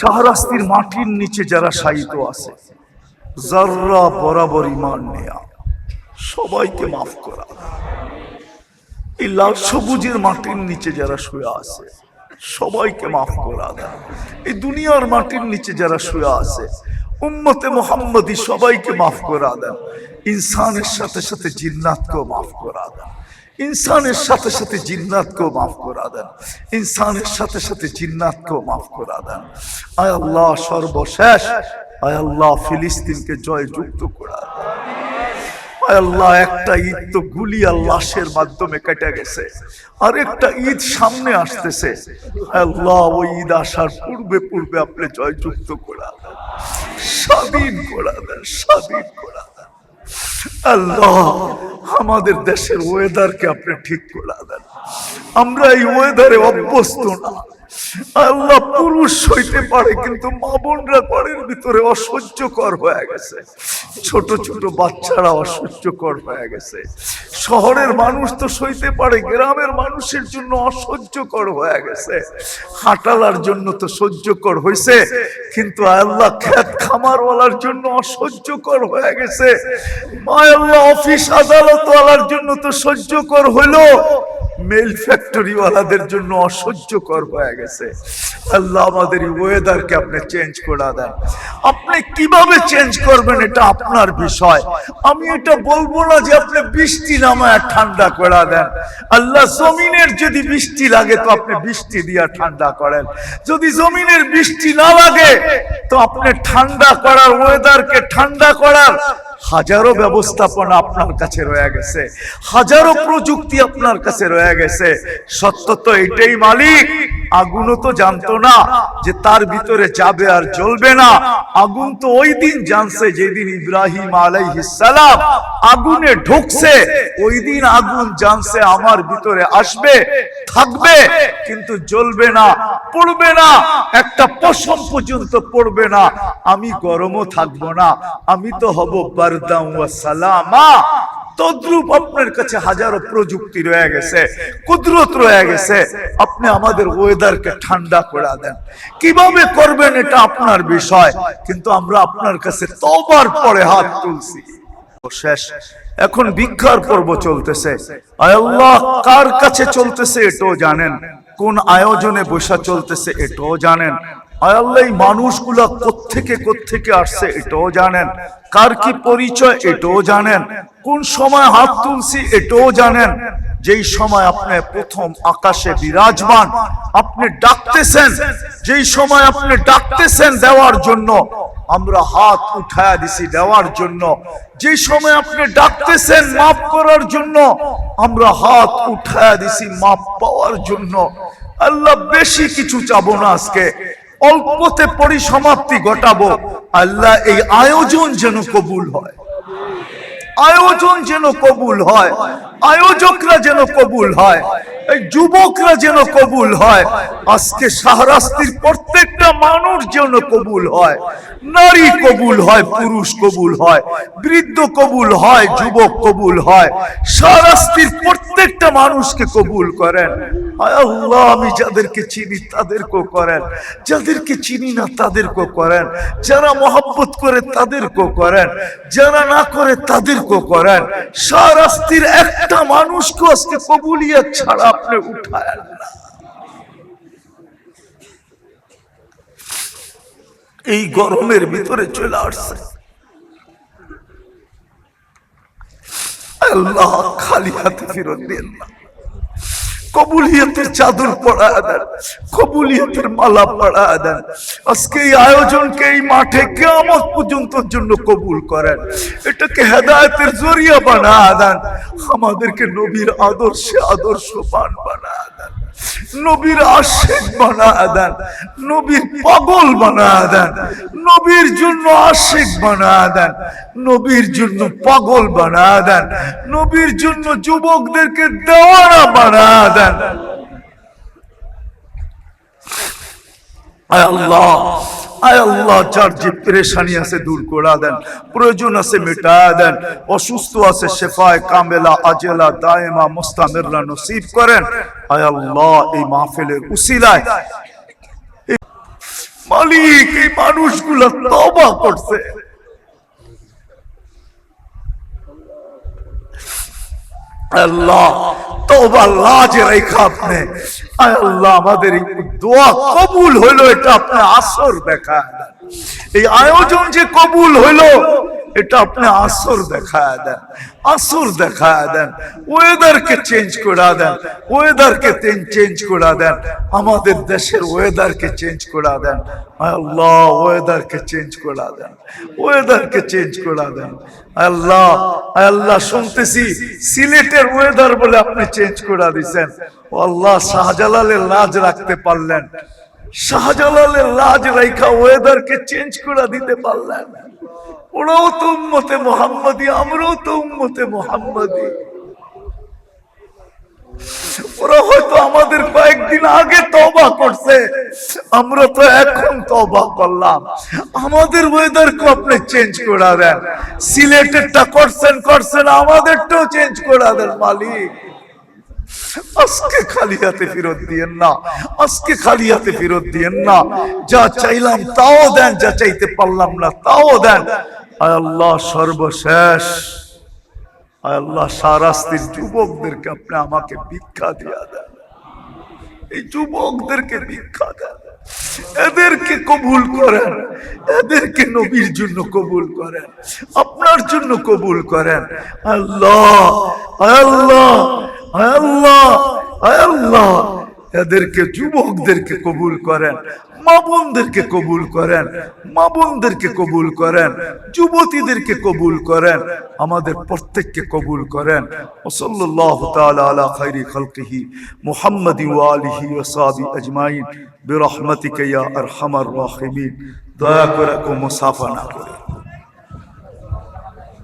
শাহরাস্তির মাটির নিচে যারা শায়িত আছে, যারা বরাবর ঈমান নেয়া, সবাইকে মাফ করা। এই লাল সবুজের মাটির নিচে যারা শুয়ে আছে, সবাইকে মাফ করা দেন। এই দুনিয়ার মাটির নিচে যারা শুয়ে আছে, উম্মতে মুহাম্মদী, সবাইকে মাফ করা দেন। ইনসানের সাথে সাথে জিন্নাতকেও মাফ করা দেন। ইনসানের সাথে সাথে জিন্নাতকেও মাফ করা দেন। ইনসানের সাথে সাথে জিন্নাতকেও মাফ করা দেন। আয় আল্লাহ, সর্বশেষ আয় আল্লাহ, ফিলিস্তিনকে জয়যুক্ত করা দেন। আয় আল্লাহ, একটা ঈদ তো গুলি আর লাশের মাধ্যমে কেটে গেছে, আর একটা ঈদ সামনে আসতেছে। আল্লাহ, ওই ঈদ আসার পূর্বে পূর্বে আপনি জয়যুক্ত করা দেন, স্বাধীন করা দেন, স্বাধীন করা দেন। আল্লাহ, আমাদের দেশের ওয়েদারকে আপনি ঠিক করে দেন। আমরা এই ওয়েদারে অভ্যস্ত না। আল্লাহ, পুরুষ সইতে পারে, কিন্তু মা বোনরা ঘরের ভিতরে অসহ্যকর হয়ে গেছে। ছোট ছোট বাচ্চারা অসহ্যকর হয়ে গেছে। শহরের মানুষ তো সইতে পারে, গ্রামের মানুষের জন্য অসহ্যকর হয়ে গেছে। হাঁটালার জন্য তো সহ্যকর হয়েছে, কিন্তু আল্লাহ খেত খামারওয়ালার জন্য অসহ্যকর হয়ে গেছে। আল্লাহ, অফিস আদালতওয়ালার জন্য তো সহ্যকর হইলো, মেল ফ্যাক্টরি ওয়ালাদের জন্য অসহ্যকর হয়ে গেছে। আল্লাহ, আমাদের এই ওয়েদারকে আপনি চেঞ্জ করে দেন। আপনি কিভাবে চেঞ্জ করবেন এটা আপনার বিষয়। আমি এটা বলবো না যে আপনি বৃষ্টি নামায় ঠান্ডা করে দেন। আল্লাহ, জমিনের যদি বৃষ্টি লাগে তো আপনি বৃষ্টি দিয়া ঠান্ডা করেন। যদি জমিনের বৃষ্টি না লাগে তো আপনি ঠান্ডা করার, ওয়েদারকে ঠান্ডা করার হাজারো ব্যবস্থাপনা আপনার কাছে রয়ে গেছে, হাজারো প্রযুক্তি আপনার কাছে রয়ে গেছে। সত্য তো এটাই মালিক। আগুনও তো জানতো না যে তার ভিতরে যাবে আর জ্বলবে না। আগুন তো ওই দিন জানছে যেদিন ইব্রাহিম আলাইহিস সালাম আগুনে ঢুকছে। ওই দিন আগুন জানছে আমার ভিতরে আসবে, থাকবে, কিন্তু জ্বলবে না, পড়বে না, একটা পশম পর্যন্ত পড়বে না। আমি গরমও থাকবো না, আমি তো হব বারদাম ওয়া সালামা। তদ্রূপ আপনার কাছে হাজারো প্রযুক্তি রয়ে গেছে, কুদরত রয়ে গেছে। আপনি আমাদের ওয়েদারকে ঠান্ডা করে দেন। কিভাবে করবেন এটা আপনার বিষয়, কিন্তু আমরা আপনার কাছে তওবার পরে হাত তুলছি। শেষ, এখন ভিক্ষার পর্ব চলতেছে। আয় আল্লাহ, কার কাছে চলতেছে এটাও জানেন, কোন আয়োজনে বসা চলতেছে এটাও জানেন। আয় আল্লাহ, এই মানুষগুলা কোত্থেকে আসছে এটাও জানেন, কার কি পরিচয় এটাও জানেন, কোন সময় হাত তুলছি এটাও জানেন। যেই সময় আপনি প্রথম আকাশে বিরাজমান, আপনি ডাকতেছেন, যেই সময় আপনি ডাকতেছেন দেওয়ার জন্য, আমরা হাত উঠায়া দিছি দেওয়ার জন্য। যে সময় আপনি ডাকতেছেন মাফ করার জন্য, আমরা হাত উঠায়া দিছি মাফ পাওয়ার জন্য। আল্লাহ, বেশি কিছু চাবো না, আজকে অল্পতে পরিসমাপ্তি ঘটাবো। আল্লাহ, এই আয়োজন যেন কবুল হয়, আয়োজন যেন কবুল হয়, আয়োজকরা যেন কবুল হয়, এই যুবকরা যেন কবুল হয়। আজকে শাহরাস্তির প্রত্যেকটা মানুষ যেন কবুল হয়, নারী কবুল হয়, পুরুষ কবুল হয়, বৃদ্ধ কবুল হয়, যুবক কবুল হয়। শাহরাস্তির প্রত্যেকটা মানুষকে কবুল করেন। আয় আল্লাহ, আমি যাদেরকে চিনি তাদেরকেও করেন, যাদেরকে চিনি না তাদেরকেও করেন, যারা মহব্বত করে তাদেরকেও করেন, যারা না করে তাদেরকেও করেন। শাহরাস্তির একটা মানুষকে আজকে কবুলিয়ত ছাড়া আপনি উঠায় না। এই গরমের ভিতরে চলে আসছে। আল্লাহ, খালি হাতে ফেরত দেন না। কবুলিয়তের চাদর পড়ায় দেন, কবুলিয়তের মালা পড়ায় দেন। আজকে এই আয়োজনকে এই মাঠে কিয়ামত পর্যন্ত জন্য কবুল করেন। এটাকে হেদায়েতের জরিয়া বানায় দেন। আমাদেরকে নবীর আদর্শে আদর্শবান বানায় দেন, নবীর আশিক বানায় দেন, নবীর পাগল বানায় দেন, নবীর জন্য আশিক বানায় দেন, নবীর জন্য পাগল বানায় দেন, নবীর জন্য যুবকদেরকে দেওয়ানা বানায় দেন। আয় আল্লাহ, আয় আল্লাহ, যার যে পেরেশানি আছে দূর করে দেন, প্রয়োজন আছে মেটায় দেন, অসুস্থ আছে শেফায়ে কামেলা আজেলা দায়েমা মুস্তামিররা নসিব করেন। আয় আল্লাহ, এই মাহফিলের উসিলায় মালিক এই মানুষগুলো তওবা করছে, আল্লাহ তওবা লাজ রেখা আপনি আয় আল্লাহ আমাদের এই দোয়া কবুল হইলো, এটা আপনি আসর দেখায় দেন। এই আয়োজন যে কবুল হইলো এটা আপনি আসর দেখায় দেন, আসর দেখায় দেন, ওয়েদারকে চেঞ্জ করে দেন, ওয়েদারকে চেঞ্জ করে দেন, আমাদের দেশের ওয়েদারকে চেঞ্জ করে দেন আল্লাহ, ওয়েদারকে চেঞ্জ করে দেন, ওয়েদারকে চেঞ্জ করে দেন আল্লাহ। আল্লাহ শুনতেছি সিলেটের ওয়েদার বলে আপনি চেঞ্জ করে দিচ্ছেন আল্লাহ, শাহজালালের লাজ রাখতে পারলেন, শাহজালালের লাজ রাখা ওয়েদারকে চেঞ্জ করে দিতে পারলেন। ওরাও তো উম্মতে মুহাম্মাদি, আমরাও তো উম্মতে মুহাম্মাদি। ওরা হয়তো আমাদের কয়েকদিন আগে তওবা করছে, আমরা তো এখন তওবা করলাম। আমাদের ওয়েদারকে আপনি চেঞ্জ করে দেন, সিলেটেরটা করছেন আমাদেরটাও চেঞ্জ করে দেন মালিক। আজকে খালি হাতে ফেরত দিয়েন না, আজকে খালি হাতে ফেরত দিয়েন না, যা চাইলাম তাও দেন, যা চাইতে পারলাম না তাও দেন আয় আল্লাহ। সর্বশেষ আয় আল্লাহ শাহরাস্তির যুবকদেরকে আপনি আমাকে ভিক্ষা দিয়া দেন, এই যুবকদেরকে ভিক্ষা দেন, এদেরকে কবুল করেন, এদেরকে নবীর জন্য কবুল করেন, আপনার জন্য কবুল করেন আল্লাহ, আল্লাহ, আল্লাহ, আল্লাহ। এদেরকে যুবকদেরকে কবুল করেন, মা বোনদেরকে কবুল করেন, মা বোনদেরকে কবুল করেন, যুবতীদেরকে কবুল করেন, আমাদের প্রত্যেককে কবুল করেন। সাল্লাল্লাহু তাআলা আলা খায়রি খালকিহি মুহাম্মাদি ওয়া আলিহি ওয়া সাহবিহি আজমাইন বিরহমাতিকা ইয়া আরহামার রাহিমিন। দয়া করে মুসাফা না করে